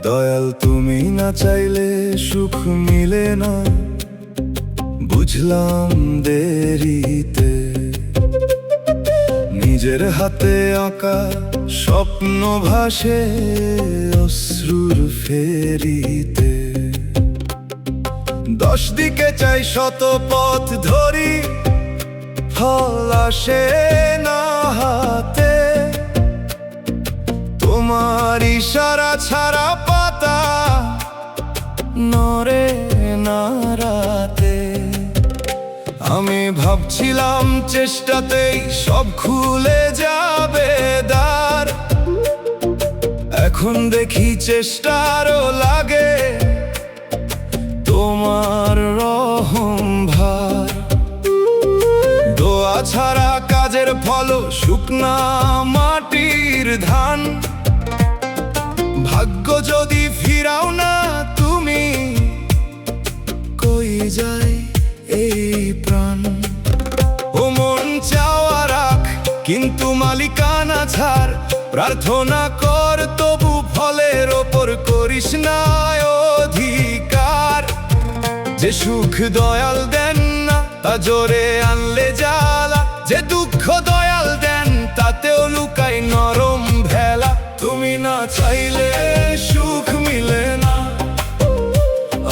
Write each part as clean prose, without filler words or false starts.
দয়াল তুমি না চাইলে সুখ মিলে না, বুঝলাম দেরিতে। নিজের হাতে আঁকা স্বপ্ন ভাসে অশ্রুর ফেরিতে। 10 দিকে চাই শত পথ ধরি, ফল আসে না হাতে। তোমার ইশারা ছাড়া পাতা নড়ে না রাতে। আমি ভাবছিলাম চেষ্টাতেই সব খুলে যাবে দ্বার, এখন দেখি চেষ্টারও লাগে তোমার রহম ভার। দোয়া ছাড়া কাজের ফল শুকনা মাটির ধান। ভাগ্য যদি ফিরাও না তুমি, কই যায় এই প্রাণ? ও মন চাওয়া রাখ, কিন্তু মালিকানা ছাড়। প্রার্থনা কর তবু ফলের ওপর করিস না অধিকার। যে সুখ দয়াল দেন না তা জোরে আনলে জ্বালা, যে দুঃখ দয়াল দেন তাতেও লুকাই নরম ভেলা। তুমি না চাইলে সুখ মিলে না,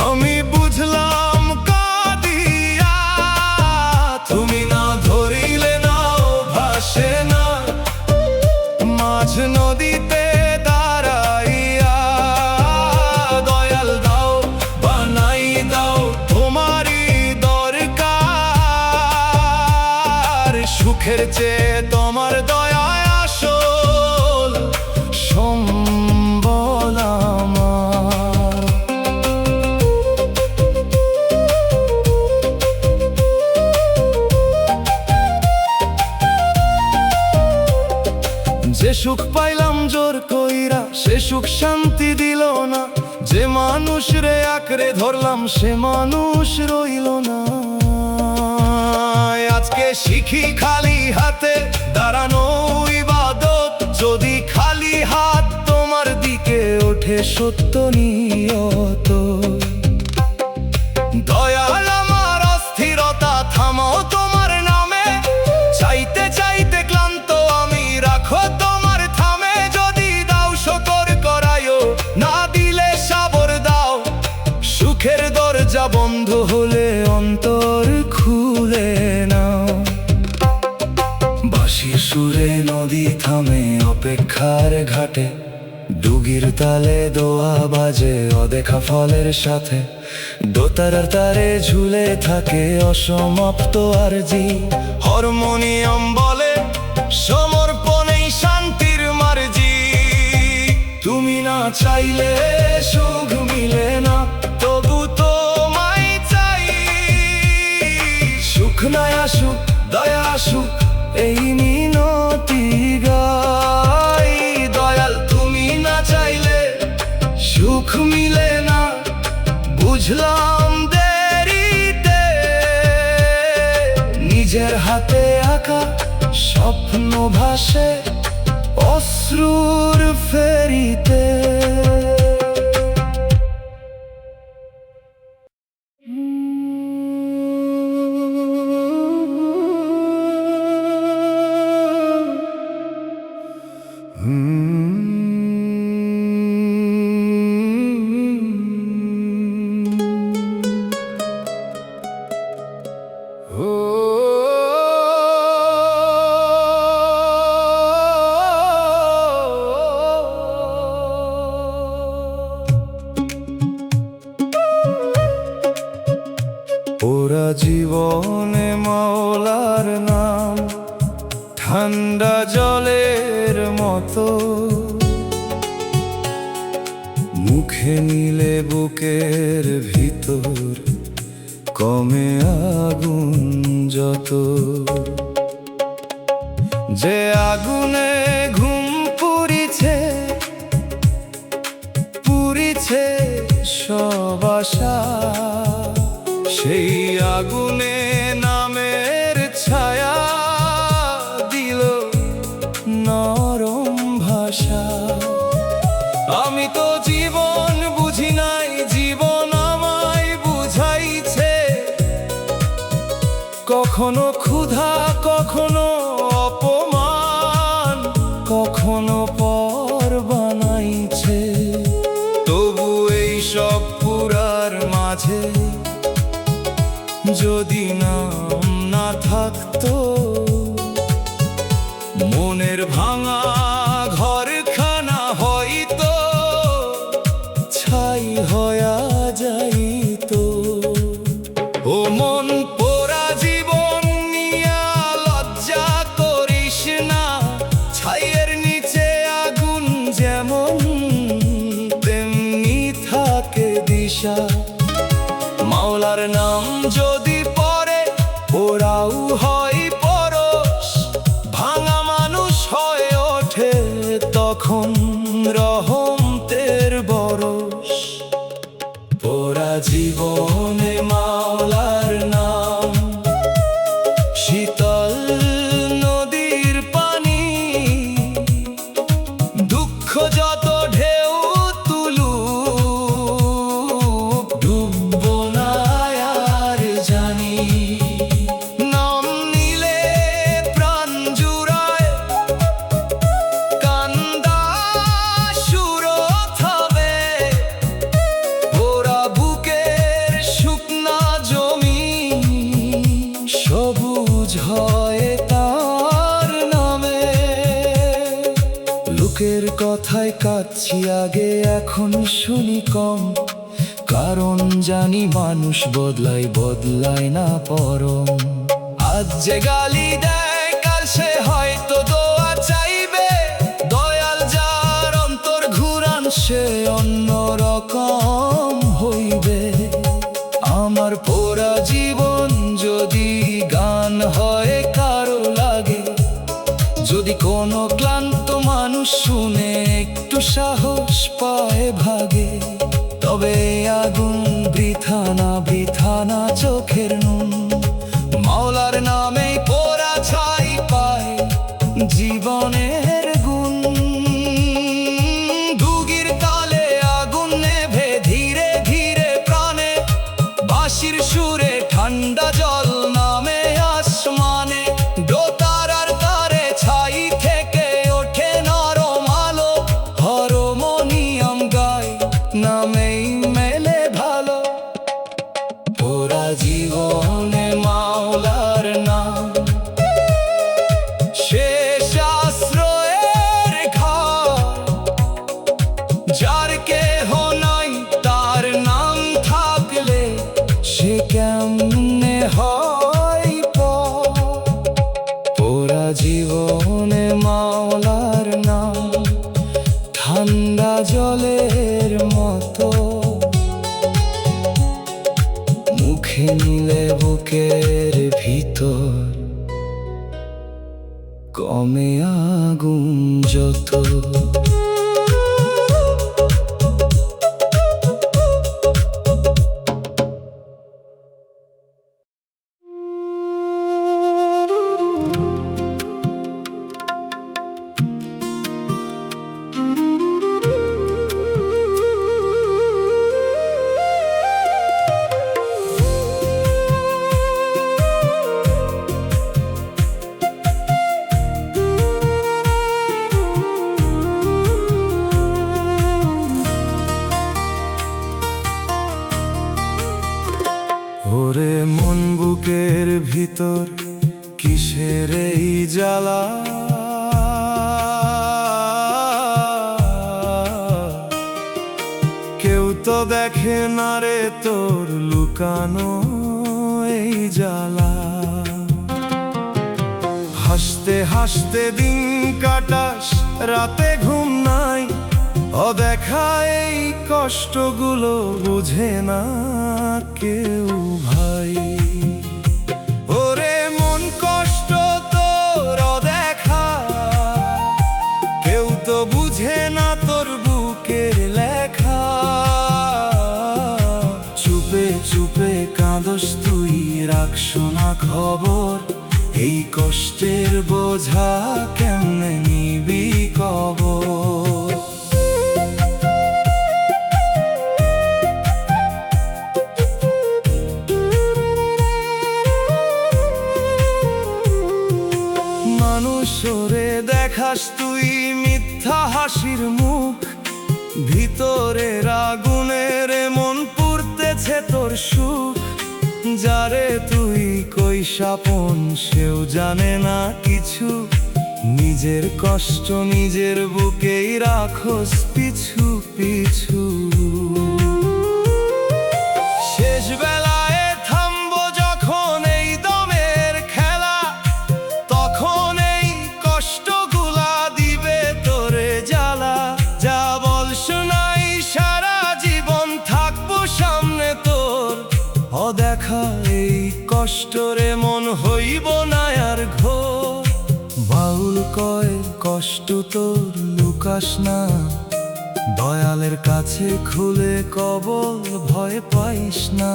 আমি বুঝলাম কাঁদিয়া। তুমি না ধরিলে নাও ভাসে না মাঝ নদীতে দাঁড়াইয়া। দয়াল দাও বানাই দাও তোমারই দরকার। সুখের চেয়ে তোমার দয়া আসল সম্বল আমার। যে সুখ পাইলাম জোর কইরা, সে সুখ শান্তি দিল না। যে মানুষ রে আঁকড়ে ধরলাম, সে মানুষ রইল না। আজকে শিখি খালি হাতে দাঁড়ানো ইবাদত। যদি খালি হাত তোমার দিকে ওঠে সত্য নিয়ত। দয়াল আমার অস্থিরতা থামাও তোমার নামে। চাইতে চাইতে ক্লান্ত আমি, রাখো তোমার থামে। যদি দাও শকর করায়ও, না দিলে সাবর দাও। সুখের দরজা বন্ধ হলে অন্তর খুলে নাও। বাঁশির সুরে নদী থামে অপেক্ষার ঘাটে। ডুগির তালে দোয়া বাজে অদেখা ফলের সাথে। দোতারার তারে ঝুলে থাকে অসমাপ্ত আরজি। হারমোনিয়াম বলে সমর্পণেই শান্তির মার্জি। তুমি না চাইলে সুখ মিলে না, তবু তোমায় চাই। সুখ না আসুক দয়া আসুক এই মিনতি গাই। দয়াল তুমি না চাইলে সুখ মিলে না, বুঝলাম দেরিতে। নিজের হাতে আঁকা স্বপ্ন ভাসে অশ্রুর ফেরিতে। ওরা জীবনে মাওলার নাম ঠান্ডা জলের মতো। মুখে নিলে বুকের ভিতর কমে আগুন যত। যে আগুনে ঘুম পুরিছে পুরিছে সব আশা। সেই আগুনে নামের ছায়া দিল নরম ভাষা। আমি তো জীবন কখনো ক্ষুধা, কখনো অপমান, কখনো পর বানাইছে। তবু এই সব পুরার মাঝে যদি নাম না থাকতো, মনের ভাঙা ঘরখানা হয়তো ছাই হয়া যাইতো। ও মন পোড়া জীবন নিয়া লজ্জা করিস না, ছাইয়ের নিচে আগুন যেমন তেমনি থাকে দিশা। মাওলার নাম যদি পড়ে ওরাও হয় পরশ, ভাঙা মানুষ হয়ে ওঠে তখন রহমতের বরস। পোড়া জীবনে মাওলার নাম শীতল নদীর পানি, দুঃখ যত ঢেউ তুলু ডুববো না আর জানি। নাম নিলে প্রাণ জুড়ায়, কান্দা সুরো থামে, ওরা বুকের শুকনা জমি সবুজ হয় তার নামে। লোকের কথায় কাঁদছি আগে, এখন শুনি কম, কারণ জানি মানুষ বদলায়, বদলায় না পরম। আজ যে গালি দেয় কাল সে হয়তো দোয়া চাইবে, দয়াল যার অন্তর ঘুরান সে অন্য রকম হইবে। আমার পোড়া জীবন যদি গান হয় কারো লাগে, যদি কোনো ক্লান্ত মানুষ শুনে একটু সাহস পায় ভাগে, তবে আগুন বৃথা না, বৃথা না চোখের নুন। মাওলার নামেই পোড়া ছাই পায় জীবনের গুণ। ডুগির তালে আগুন নেভে ধীরে ধীরে প্রাণে, বাঁশির সুরে ঠান্ডা জল নামে আসমানে। দোতারার তারে ছাই থেকে ওঠে নরম আলো, হারমোনিয়াম গায় নামেই মেলে ভালো। পোড়া জীবনে মাওলার নাম শেষ আশ্রয়ের ঘর, যার কেহ নাই তার নাম থাকলে সে কেমনে হয় পর। পোড়া জীবনে মাওলার নাম ঠান্ডা জলের মতো, মুখে নিলে বুকের ভিতর কমে আগুন যত। ওরে মন বুকের ভিতর কিসের এই জ্বালা, কেউ তো দেখে না রে তোর লুকানো এই জ্বালা। হাসতে হাসতে দিন কাটাস, রাতে ঘুম নাই, অদেখা এই কষ্টগুলো বুঝে না কেউ ভাই। ওরে মন কষ্ট তোর অদেখা, কেউ তো বুঝে না তোর বুকের লেখা। চুপে চুপে কাঁদস তুই, রাখস না খবর, এই কষ্টের বোঝা কেমনে নিবি কবর। ভেতরের আগুনের মন পুড়তেছে তোর সুখ, যারে তুই কই স্বপন সেও জানে না কিছু। নিজের কষ্ট নিজের বুকেই রাখোস পিছু পিছু। শেষ বেলায় থামবো যখন এই দমের খেলা, তখন এই কষ্টগুলা দিবে তোরে জ্বালা। যা বল শোনাই সারা জীবন থাকবো সামনে তোর, অদেখা এই কষ্টরে মন হইব না আর ঘোর। বাউল কয় কষ্ট তোর লুকাস না, দয়ালের কাছে খুলে কবল ভয় পাইস না।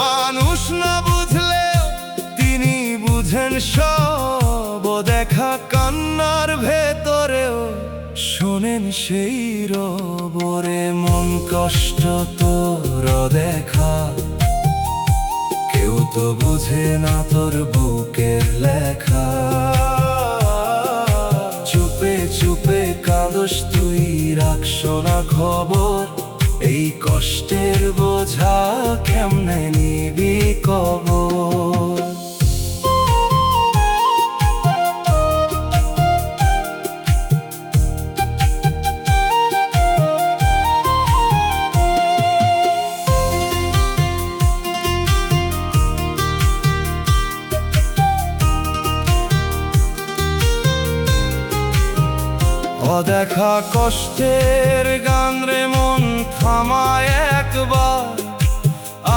মানুষ না বুঝলেও তিনি বুঝেন সব, দেখা কান্নার ভেতরেও শোনেন সেই রবরে। মন কষ্ট তোর দেখা, কেউ তো বুঝে না তোর বুকের লেখা। চুপে চুপে কাঁদস তুই, রাখস না খবর, এই কষ্টের বোঝা কেমনে নিবি কবর। অদেখা কষ্টের গান রে মন থামায় একবার,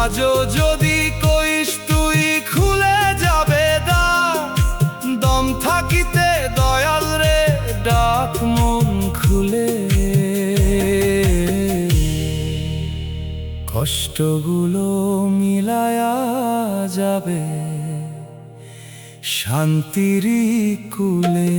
আজও যদি কইস তুই খুলে যাবে দ্বার। দম থাকিতে দয়াল রে ডাক মন খুলে, কষ্টগুলো মিলায়া যাবে শান্তির কুলে।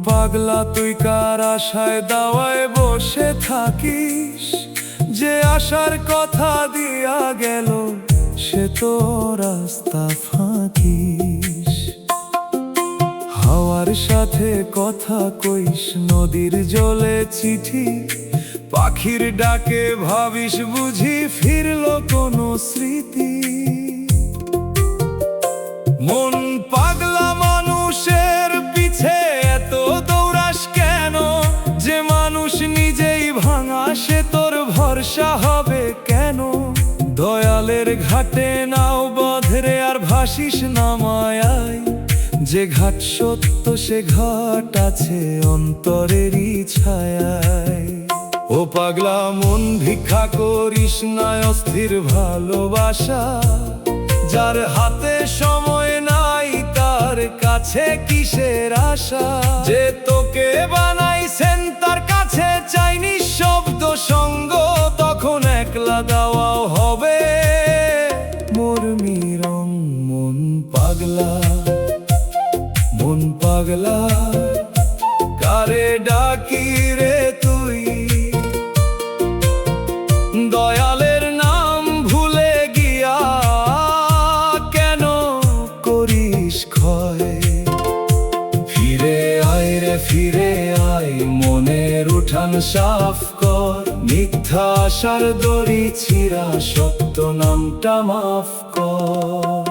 পাগলা তুই কার আশায় দাওয়ায় বসে থাকিস, যে আশার কথা দিয়া গেল সে তো রাস্তা ফাঁকিস। হাওয়ার সাথে কথা কইস, নদীর জলে চিঠি, পাখির ডাকে ভাবিস বুঝি ফিরলো কোনো স্মৃতি। মন পাগলা মানুষের পিছে এত দৌড়াস কেন, যে মানুষ নিজেই ভাঙা সে তোর ভরসা হবে কেন। দয়ালের ঘাটে নাও বাঁধরে আর ভাসিস না মায়ায়, যে ঘাট সত্য সে ঘাট আছে অন্তরেরই ছায়ায়। ও পাগলা মন ভিক্ষা করিস না অস্থির ভালোবাসা, যার হাতে সময় নাই তার কাছে কিসের আশা। যে তোকে বানাইছেন তার কাছে চাইনি শব্দ সঙ্গ, তখন একলা দেওয়াও হবে মোর মিরং। মন পাগলা মন পাগলা কারে ডাকি রে তুই, দয়ালের নাম ভুলে গিয়া কেন করিস ক্ষয়। ফিরে আয় রে ফিরে আয়, মনের উঠান সাফ কর, মিথ্যা আশার দড়ি ছিঁড়া সত্য নামটা মাফ কর।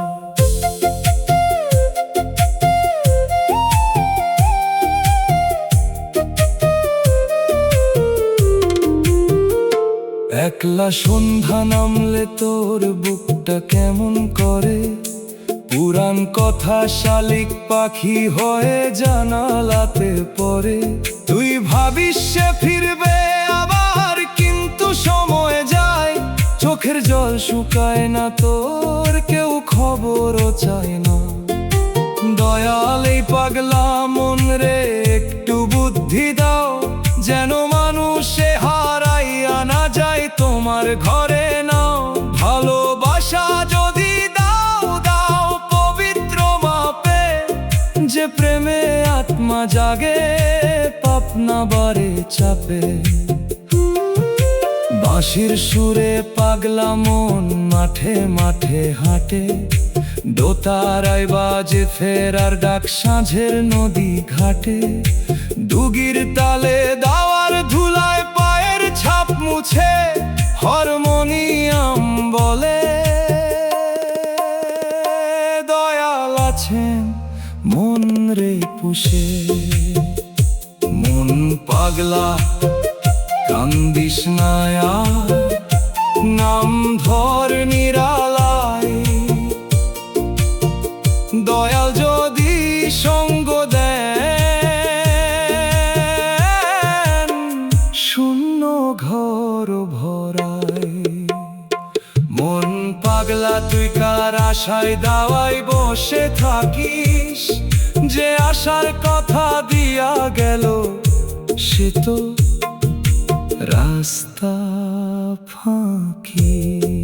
একলা সন্ধ্যা নামলে তোর বুকটা কেমন করে, পুরাণ কথা শালিক পাখি হয়ে জানালাতে পড়ে। তুই ভাবিস সে ফিরবে আবার, কিন্তু সময় যায়, চোখের জল শুকায় না তোর, কেউ খবরও চায় না। দয়াল এই পাগলা মন রে একটু বুদ্ধি দাও, যেন মানুষে হারাইয়া না যায় তোমার ঘরে নাও। ভালোবাসা যদি দাও দাও পবিত্র মাপে, যে প্রেমে আত্মা জাগে পাপ না বারে চাপে। বাঁশির সুরে পাগলা মন মাঠে মাঠে হাঁটে, দোতারায় বাজে ফেরার ডাক সাঁঝের নদী ঘাটে। ডুগির তালে দাওয়ার ধুলায় পায়ের ছাপ মুছে, হারমোনিয়াম বলে দয়াল আছেন মন রে পুষে। মন পাগলা কান্দিস না আর, নাম ধর নিরালায়, দয়াল যদি সঙ্গ দেন শূন্য ঘর ভরায়। মন পাগলা তুই কার আশায় দাওয়ায় বসে থাকিস, যে আশার কথা দিয়া গেল সে তো রাস্তা ফাঁকিস।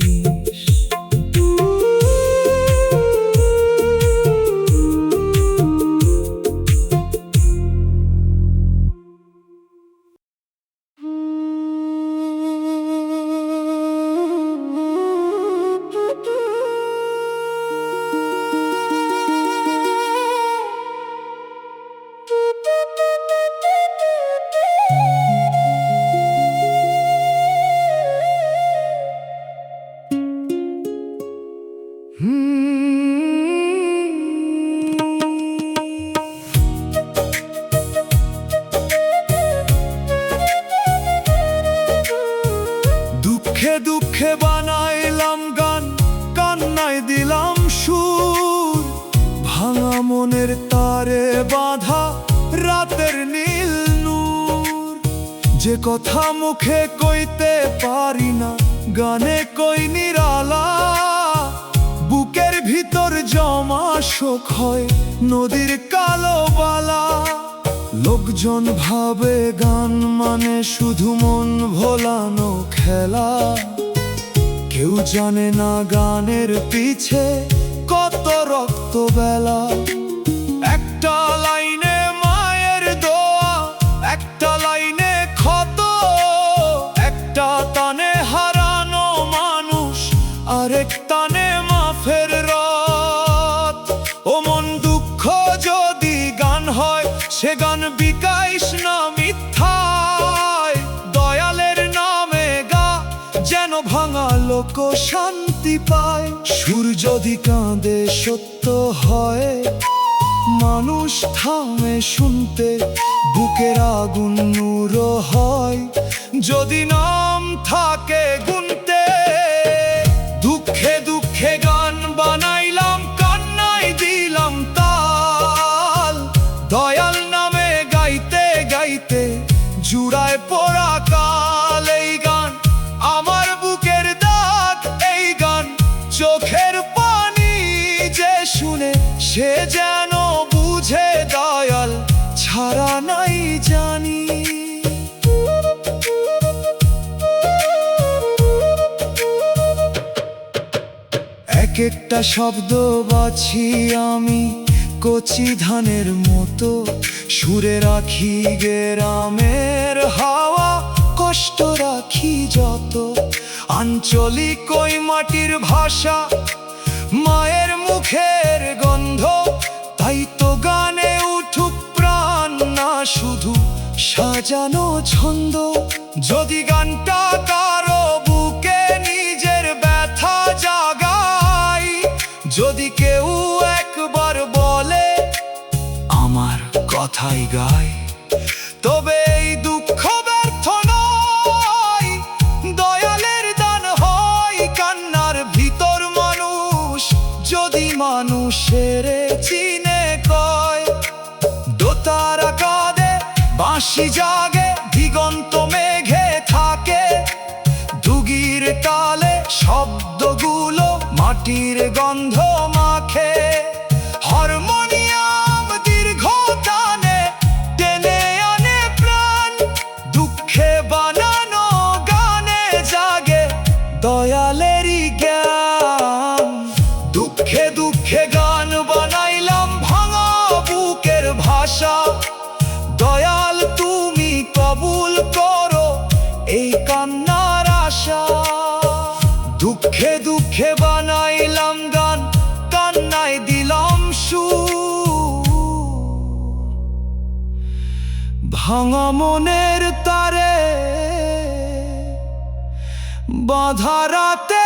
দুঃখে দুঃখে বানাইলাম গান, কান্নায় দিলাম সুর, ভাঙা মনের তারে বাঁধা রাতের নীল নূর। যে কথা মুখে কইতে পারি না, গানে কই নিরালা, বুকের ভিতর জমা শোক হয় নদীর কালো বালা। লোকজন ভাবে গান মানে শুধু মন ভোলানো খেলা, কেউ জানে না গানের পিছে কত রক্ত বেলা। একটা লাইনে মায়ের দোয়া, একটা লাইনে ক্ষত, একটা তানে হারানো মানুষ, আরেক তানে মাফের রাত। ও মন দুঃখ যদি গান হয়, সে গান বিকাইস না মিথ্যায়, দয়ালের নামে গা যেন ভাঙা লোক শান্তি পায়। সুর যদি কাঁদে সত্য হয়, মানুষ থামে শুনতে, বুকের আগুন নূর হয় যদি নাম থাকে গুনতে। দুঃখে দুঃখে গান বানাইলাম, কান্নায় দিলাম তাল, দয়াল নামে গাইতে গাইতে জুড়ায় পড়া কাল। এই গান আমার বুকের দাগ, এই গান চোখের পানি, যে শুনে সে যেন বুঝে দয়াল ছাড়া নাই জানি। এক একটা শব্দ বাছি আমি কচি ধানের মতো, সুরে রাখি গ্রামের হাওয়া, কষ্ট রাখি যত। আঞ্চলিক ওই মাটির ভাষা, মায়ের মুখের গন্ধ, তাই তো গানে উঠুক প্রাণ, না শুধু সাজানো ছন্দ। যদি গানটা কারো বুকে নিজের ব্যথা জাগাই, যদি কেউ একবার বলে আমার কথাই গায়, তবে এই দুঃখ ব্যর্থ নয়, দয়ালের দান হয় কান্নার ভিতর মানুষ। যদি মানুষ বাঁশি জাগে দিগন্ত মেঘে থাকে, দুগির তালে শব্দগুলো মাটির গন্ধ মাখে। হারমোনিয়াম দীর্ঘ টানে টেনে আনে প্রাণ, দুঃখে বানানো গানে জাগে দয়ালেরই জ্ঞান। দুঃখে দুঃখে গান বানাইলাম ভাঙা বুকের ভাষা, দয়াল তুমি কবুল করো এই কান্নার আশা। দুঃখে দুঃখে বানাইলাম গান, কান্নায় দিলাম সুর, ভাঙা মনের তারে বাঁধা রাতে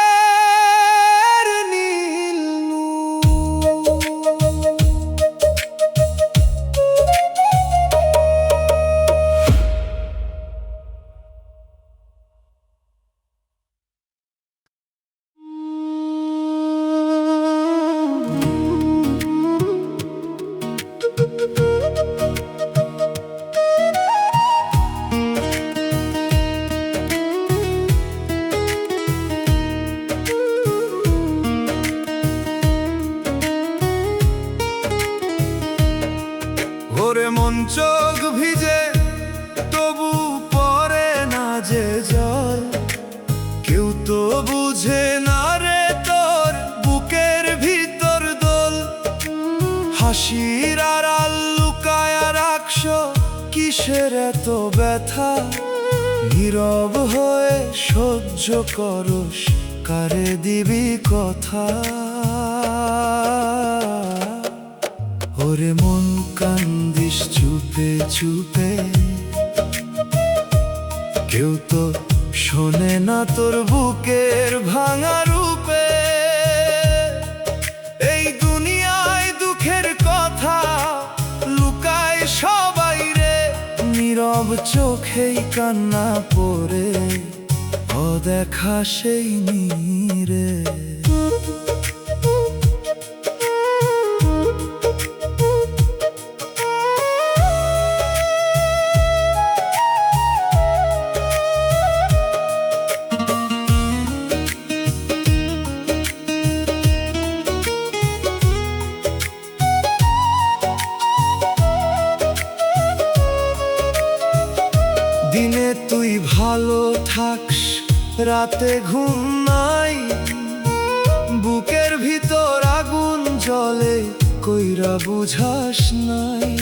ওরে মন চোখ ভিজে তবু পরে না যে জল, কেউ তো বুঝে না রে তোর বুকের ভিতর দোল। হাসির আড়াল লুকায় রাখছ কিসের এত ব্যথা, নীরব হয়ে সহ্য করস কারে দিবি কথা। ওরে মন কান্দিস চুপে চুপে, কেউ তো শোনে না তোর বুকের ভাঙা রূপে। এই দুনিয়ায় দুঃখের কথা লুকায় সবাই রে, নীরব চোখেই কান্না পড়ে অদেখা সেই নীরে। দিনে তুই ভালো থাকস, রাতে ঘুম নাই, বুকের ভিতর আগুন জ্বলে কইরা বুঝাস নাই।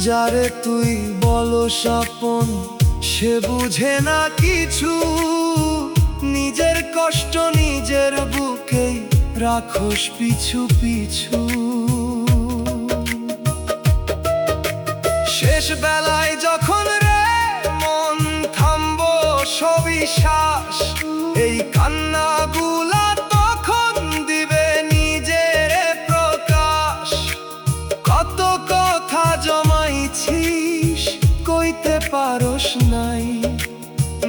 যারে তুই বলস আপন সে বুঝে না কিছু, নিজের কষ্ট নিজের বুকেই রাখস পিছু পিছু। শেষ বেলায় যখন সবিশ্বাস, এই কান্নাগুলা তখন দিবে নিজের প্রকাশ। কত কথা জমাইছিস কইতে পারস নাই,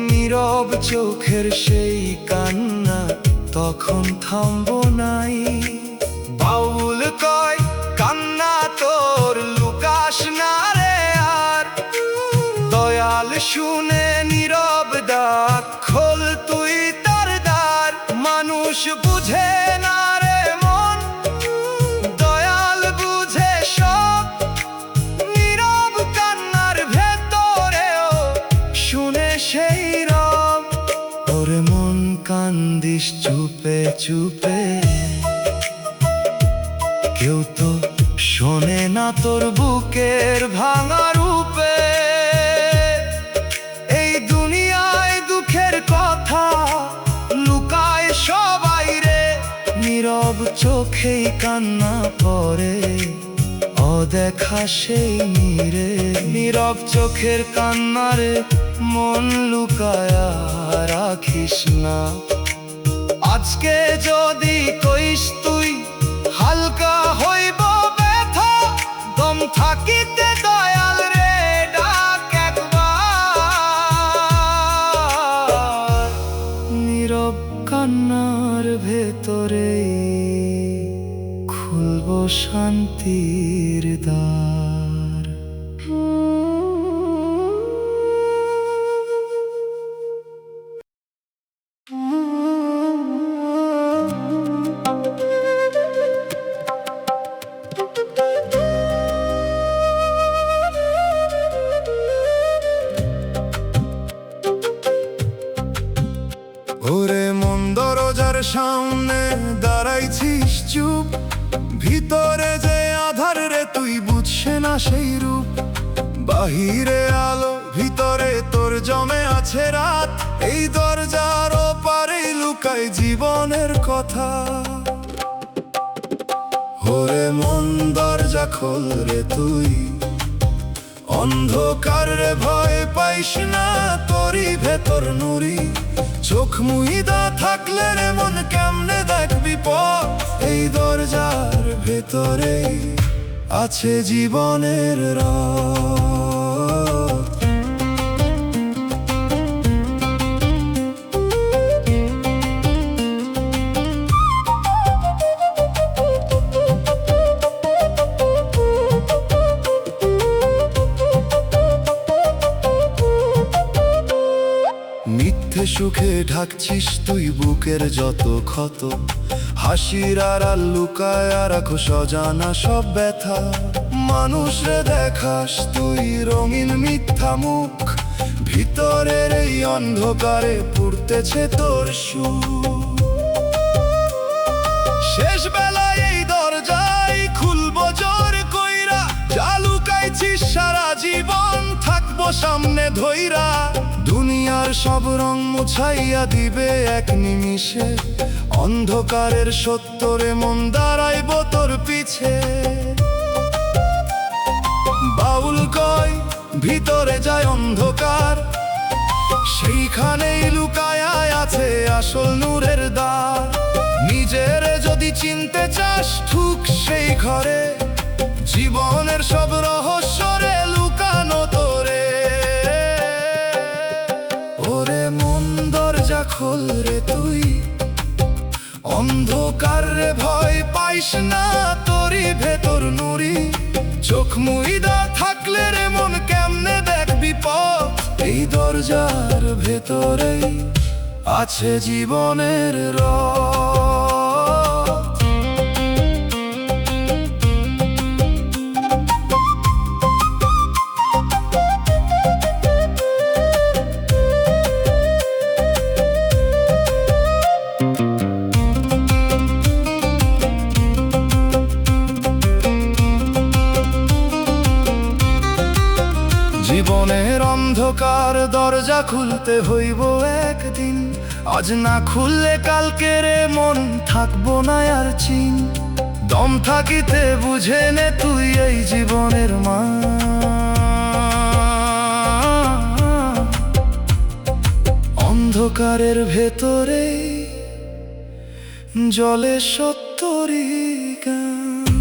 নীরব চোখের সেই কান্না তখন থামবো নাই। বাউল কয় কান্না তোর লুকাস না রে আর, দয়াল শুনে নীরব ডাক খোল তুই তার দ্বার। মানুষ বুঝে না রে মন, দয়াল বুঝে সব, নীরব কান্নার ভেতরেও শুনে সেই রব। ওরে মন কান্দিস চুপে চুপে, কেউ তো শোনে না তোর বুকের ভাঙা রূপে। এই দুনিয়ায় দুঃখের কথা লুকায় সবাই রে, নীরব চোখেই কান্না পড়ে অদেখা সেই নীরে। নীরব চোখের কান্নারে মন লুকায়া রাখিস না, আজকে যদি কইস তুই হালকা হইব ব্যথা। দম থাকিতে দয়াল রে ডাক একবার, নীরব কান্নার ভেতরে খুলব শান্তির দ্বার। সামনে দাঁড়াইছিস চুপ, ভিতরে যে আধার রে তুই বুঝছে না সেই রূপ। বাহিরে আলো, ভিতরে তোর জমে আছে রাত, এই দরজার ওপারে লুকায় জীবনের কথা। ওরে মন দরজা খোল রে তুই, অন্ধকার রে ভয় পাইস না, তোরই ভেতর নুরি। চোখ মুইদা থাকলে রে মন কেমনে দেখবি পথ, এই দরজার ভেতরে আছে জীবনের রথ। মিথ্যে সুখে ঢাকছিস তুই বুকের যত ক্ষত, হাসির আড়াল লুকায় রাখো সজানা সব ব্যথা। মানুষ রে দেখাস তুই রঙিন মিথ্যা মুখ, ভিতরের এই অন্ধকারে পুড়তেছে তোর সুখ। শেষ বেলায় এই দরজায় খুলবো জোর কইরা, যা লুকাইছিস সারা জীবন থাকবো সামনে ধইরা। দুনিয়ার সব রং মুছাইয়া দিবে এক নিমিষে, অন্ধকারের সত্যরে মন দাঁড়াইব তোর পিছে। বাউল কয় ভিতরে যায় অন্ধকার, সেইখানেই লুকায়া আছে আসল নূরের দ্বার। নিজের যদি চিনতে চাস ঠুক সেই ঘরে, জীবনের সব রহস্য রে লুকানো তোরে। ওরে মন দরজা খোল রে তুই, অন্ধকার রে ভয় পাইস না, তোরই ভেতর নুরি। চোখ মুইদা থাকলে রে মন কেমনে দেখবি পথ, এই দরজার ভেতরেই আছে জীবনের রথ। জীবনের অন্ধকার দরজা খুলতে হইব একদিন, আজ না খুললে কালকে রে মন থাকবো না আর চিন। দম থাকিতে বুঝে নে তুই এই জীবনের মা, অন্ধকারের ভেতরে জলে সত্যরি গান।